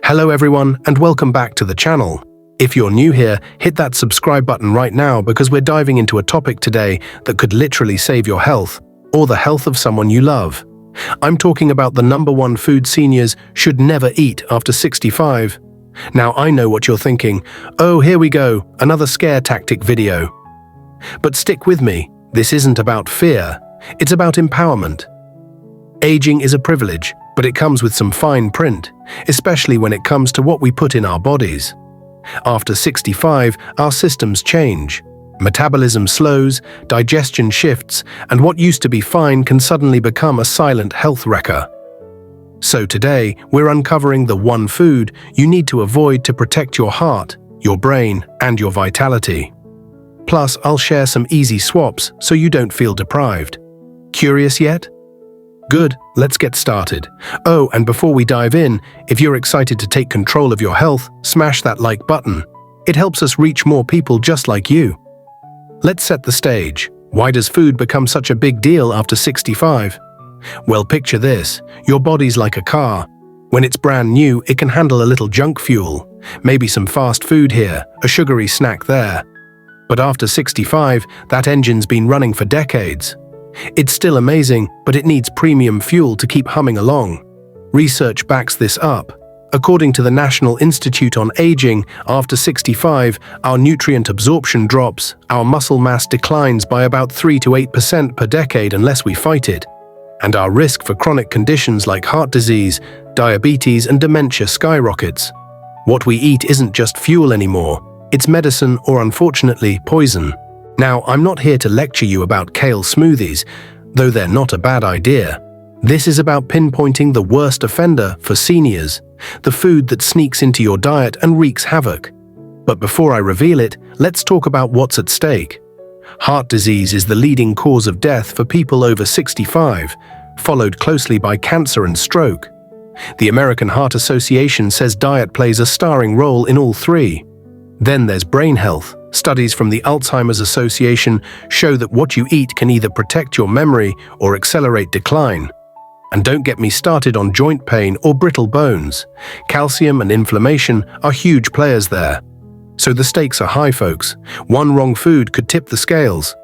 Hello everyone, and welcome back to the channel. If you're new here, hit that subscribe button right now because we're diving into a topic today that could literally save your health, or the health of someone you love. I'm talking about the number one food seniors should never eat after 65. Now I know what you're thinking, oh here we go, another scare tactic video. But stick with me, this isn't about fear, it's about empowerment. Aging is a privilege, but it comes with some fine print, especially when it comes to what we put in our bodies. After 65, our systems change. Metabolism slows, digestion shifts, and what used to be fine can suddenly become a silent health wrecker. So today, we're uncovering the one food you need to avoid to protect your heart, your brain, and your vitality. Plus, I'll share some easy swaps so you don't feel deprived. Curious yet? Good, let's get started. Oh, and before we dive in, if you're excited to take control of your health, smash that like button. It helps us reach more people just like you. Let's set the stage. Why does food become such a big deal after 65? Well, picture this. Your body's like a car. When it's brand new, it can handle a little junk fuel. Maybe some fast food here, a sugary snack there. But after 65, that engine's been running for decades. It's still amazing, but it needs premium fuel to keep humming along. Research backs this up. According to the National Institute on Aging, after 65, our nutrient absorption drops, our muscle mass declines by about 3 to 8% per decade unless we fight it. And our risk for chronic conditions like heart disease, diabetes, and dementia skyrockets. What we eat isn't just fuel anymore. It's medicine or, unfortunately, poison. Now, I'm not here to lecture you about kale smoothies, though they're not a bad idea. This is about pinpointing the worst offender for seniors, the food that sneaks into your diet and wreaks havoc. But before I reveal it, let's talk about what's at stake. Heart disease is the leading cause of death for people over 65, followed closely by cancer and stroke. The American Heart Association says diet plays a starring role in all three. Then there's brain health. Studies from the Alzheimer's Association show that what you eat can either protect your memory or accelerate decline. And don't get me started on joint pain or brittle bones. Calcium and inflammation are huge players there. So the stakes are high, folks. One wrong food could tip the scales.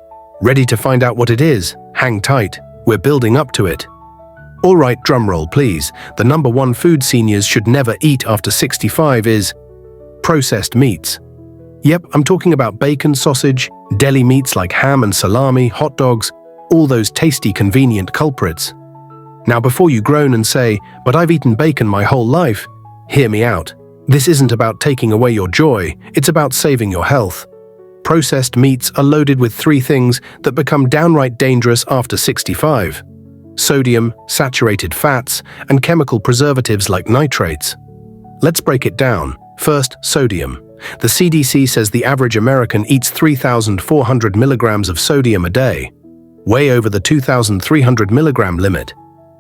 Ready to find out what it is? Hang tight. We're building up to it. All right, drumroll please. The number one food seniors should never eat after 65 is processed meats. Yep, I'm talking about bacon, sausage, deli meats like ham and salami, hot dogs, all those tasty, convenient culprits. Now before you groan and say, but I've eaten bacon my whole life, hear me out. This isn't about taking away your joy, it's about saving your health. Processed meats are loaded with three things that become downright dangerous after 65. Sodium, saturated fats, and chemical preservatives like nitrates. Let's break it down. First, sodium. The CDC says the average American eats 3,400 milligrams of sodium a day, way over the 2,300 milligram limit.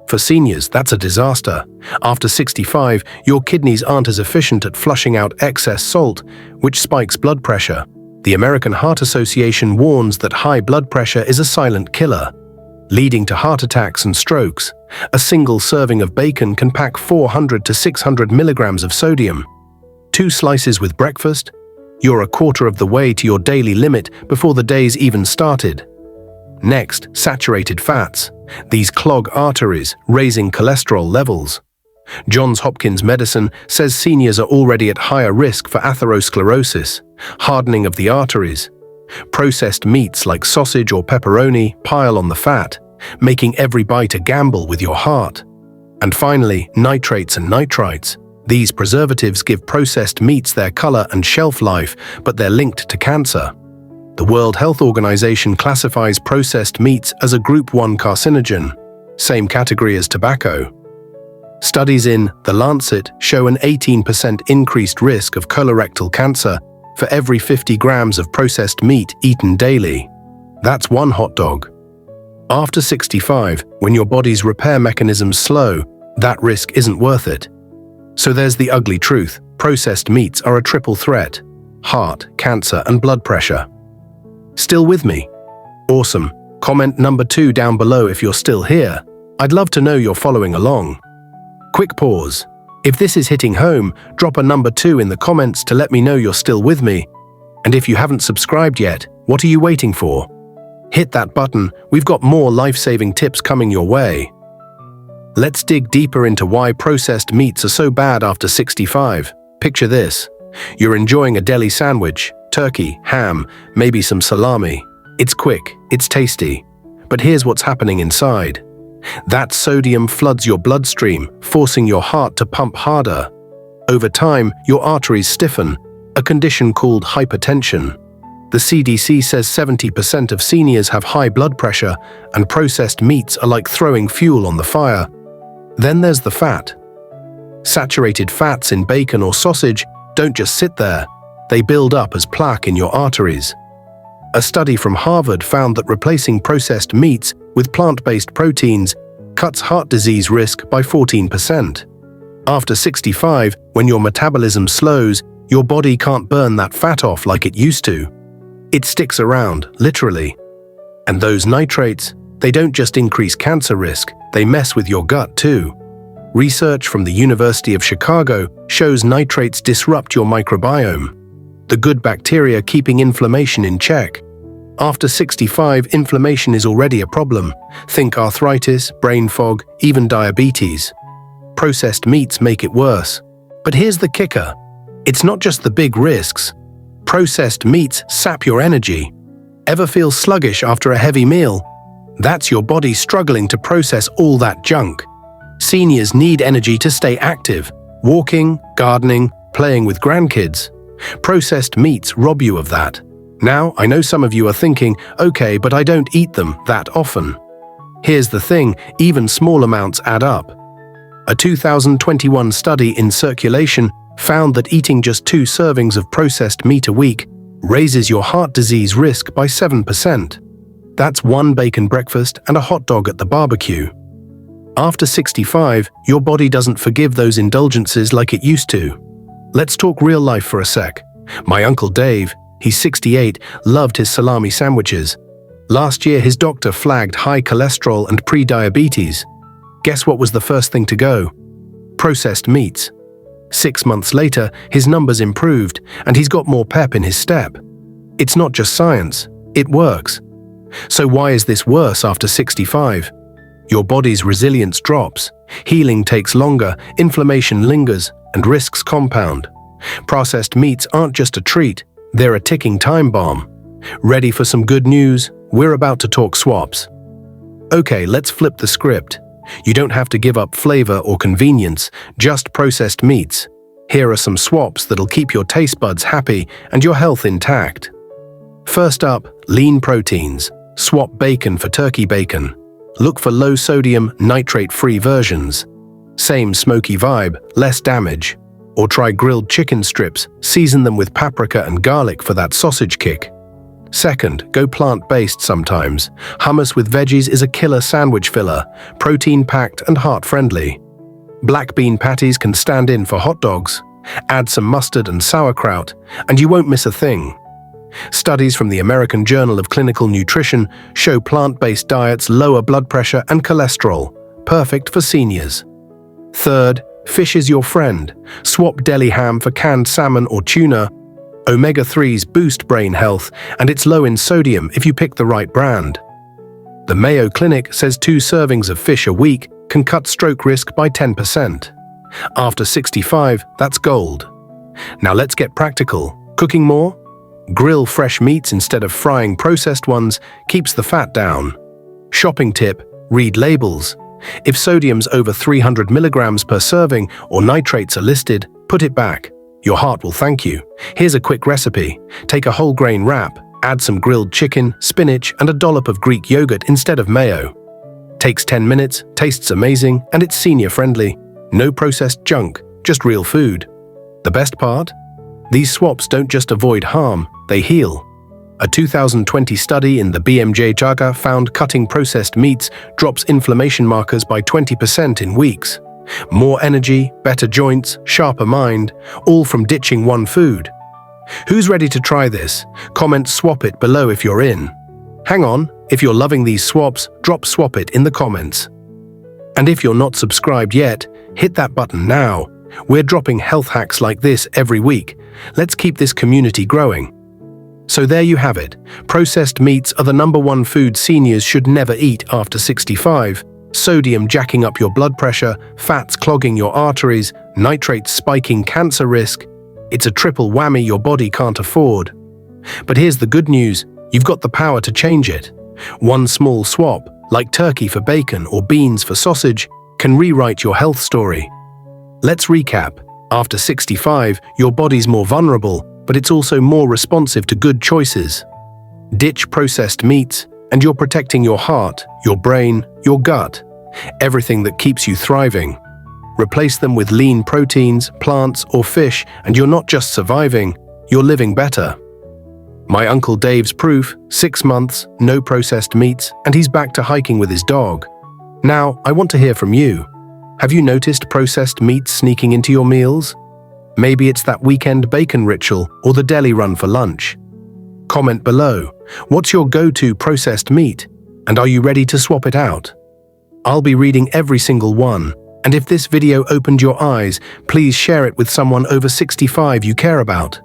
For seniors, that's a disaster. After 65, your kidneys aren't as efficient at flushing out excess salt, which spikes blood pressure. The American Heart Association warns that high blood pressure is a silent killer, leading to heart attacks and strokes. A single serving of bacon can pack 400 to 600 milligrams of sodium. 2 slices with breakfast? You're a quarter of the way to your daily limit before the day's even started. Next, saturated fats. These clog arteries, raising cholesterol levels. Johns Hopkins Medicine says seniors are already at higher risk for atherosclerosis, hardening of the arteries. Processed meats like sausage or pepperoni pile on the fat, making every bite a gamble with your heart. And finally, nitrates and nitrites. These preservatives give processed meats their color and shelf life, but they're linked to cancer. The World Health Organization classifies processed meats as a Group 1 carcinogen, same category as tobacco. Studies in The Lancet show an 18% increased risk of colorectal cancer for every 50 grams of processed meat eaten daily. That's one hot dog. After 65, when your body's repair mechanisms slow, that risk isn't worth it. So there's the ugly truth. Processed meats are a triple threat: heart, cancer, and blood pressure. Still with me? Awesome. Comment number 2 down below if you're still here. I'd love to know you're following along. Quick pause. If this is hitting home, drop a number 2 in the comments to let me know you're still with me. And if you haven't subscribed yet, what are you waiting for? Hit that button, we've got more life-saving tips coming your way. Let's dig deeper into why processed meats are so bad after 65. Picture this. You're enjoying a deli sandwich, turkey, ham, maybe some salami. It's quick, it's tasty. But here's what's happening inside. That sodium floods your bloodstream, forcing your heart to pump harder. Over time, your arteries stiffen, a condition called hypertension. The CDC says 70% of seniors have high blood pressure, and processed meats are like throwing fuel on the fire. Then there's the fat. Saturated fats in bacon or sausage don't just sit there, they build up as plaque in your arteries. A study from Harvard found that replacing processed meats with plant-based proteins cuts heart disease risk by 14%. After 65, when your metabolism slows, your body can't burn that fat off like it used to. It sticks around, literally. And those nitrates, they don't just increase cancer risk, they mess with your gut too. Research from the University of Chicago shows nitrates disrupt your microbiome, the good bacteria keeping inflammation in check. After 65, inflammation is already a problem. Think arthritis, brain fog, even diabetes. Processed meats make it worse. But here's the kicker. It's not just the big risks. Processed meats sap your energy. Ever feel sluggish after a heavy meal? That's your body struggling to process all that junk. Seniors need energy to stay active, walking, gardening, playing with grandkids. Processed meats rob you of that. Now, I know some of you are thinking, okay, but I don't eat them that often. Here's the thing, even small amounts add up. A 2021 study in Circulation found that eating just 2 servings of processed meat a week raises your heart disease risk by 7%. That's 1 bacon breakfast and a hot dog at the barbecue. After 65, your body doesn't forgive those indulgences like it used to. Let's talk real life for a sec. My Uncle Dave, he's 68, loved his salami sandwiches. Last year, his doctor flagged high cholesterol and pre-diabetes. Guess what was the first thing to go? Processed meats. 6 months later, his numbers improved, and he's got more pep in his step. It's not just science, it works. So why is this worse after 65? Your body's resilience drops, healing takes longer, inflammation lingers, and risks compound. Processed meats aren't just a treat, they're a ticking time bomb. Ready for some good news? We're about to talk swaps. Okay, let's flip the script. You don't have to give up flavor or convenience, just processed meats. Here are some swaps that'll keep your taste buds happy and your health intact. First up, lean proteins. Swap bacon for turkey bacon. Look for low-sodium, nitrate-free versions. Same smoky vibe, less damage. Or try grilled chicken strips, season them with paprika and garlic for that sausage kick. Second, go plant-based sometimes. Hummus with veggies is a killer sandwich filler, protein-packed and heart-friendly. Black bean patties can stand in for hot dogs. Add some mustard and sauerkraut, and you won't miss a thing. Studies from the American Journal of Clinical Nutrition show plant-based diets lower blood pressure and cholesterol, perfect for seniors. Third, fish is your friend. Swap deli ham for canned salmon or tuna. Omega-3s boost brain health, and it's low in sodium if you pick the right brand. The Mayo Clinic says 2 servings of fish a week can cut stroke risk by 10%. After 65, that's gold. Now let's get practical. Cooking more? Grill fresh meats instead of frying processed ones keeps the fat down. Shopping tip, read labels. If sodium's over 300 milligrams per serving or nitrates are listed, put it back. Your heart will thank you. Here's a quick recipe. Take a whole grain wrap, add some grilled chicken, spinach, and a dollop of Greek yogurt instead of mayo. Takes 10 minutes, tastes amazing, and it's senior-friendly. No processed junk, just real food. The best part? These swaps don't just avoid harm, they heal. A 2020 study in the BMJ JAGA found cutting processed meats drops inflammation markers by 20% in weeks. More energy, better joints, sharper mind, all from ditching one food. Who's ready to try this? Comment swap it below if you're in. Hang on, if you're loving these swaps, drop swap it in the comments. And if you're not subscribed yet, hit that button now. We're dropping health hacks like this every week. Let's keep this community growing. So there you have it. Processed meats are the #1 food seniors should never eat after 65. Sodium jacking up your blood pressure, fats clogging your arteries, nitrates spiking cancer risk. It's a triple whammy your body can't afford. But here's the good news, you've got the power to change it. One small swap, like turkey for bacon or beans for sausage, can rewrite your health story. Let's recap. After 65, your body's more vulnerable, but it's also more responsive to good choices. Ditch processed meats, and you're protecting your heart, your brain, your gut, everything that keeps you thriving. Replace them with lean proteins, plants, or fish, and you're not just surviving, you're living better. My Uncle Dave's proof, 6 months, no processed meats, and he's back to hiking with his dog. Now, I want to hear from you. Have you noticed processed meats sneaking into your meals? Maybe it's that weekend bacon ritual or the deli run for lunch. Comment below. What's your go-to processed meat? And are you ready to swap it out? I'll be reading every single one. And if this video opened your eyes, please share it with someone over 65 you care about.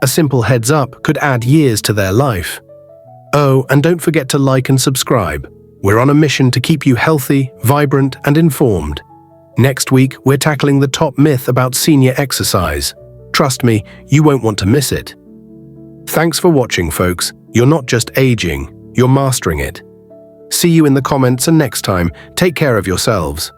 A simple heads up could add years to their life. Oh, and don't forget to like and subscribe. We're on a mission to keep you healthy, vibrant, and informed. Next week, we're tackling the top myth about senior exercise. Trust me, you won't want to miss it. Thanks for watching, folks. You're not just aging, you're mastering it. See you in the comments, and next time, take care of yourselves.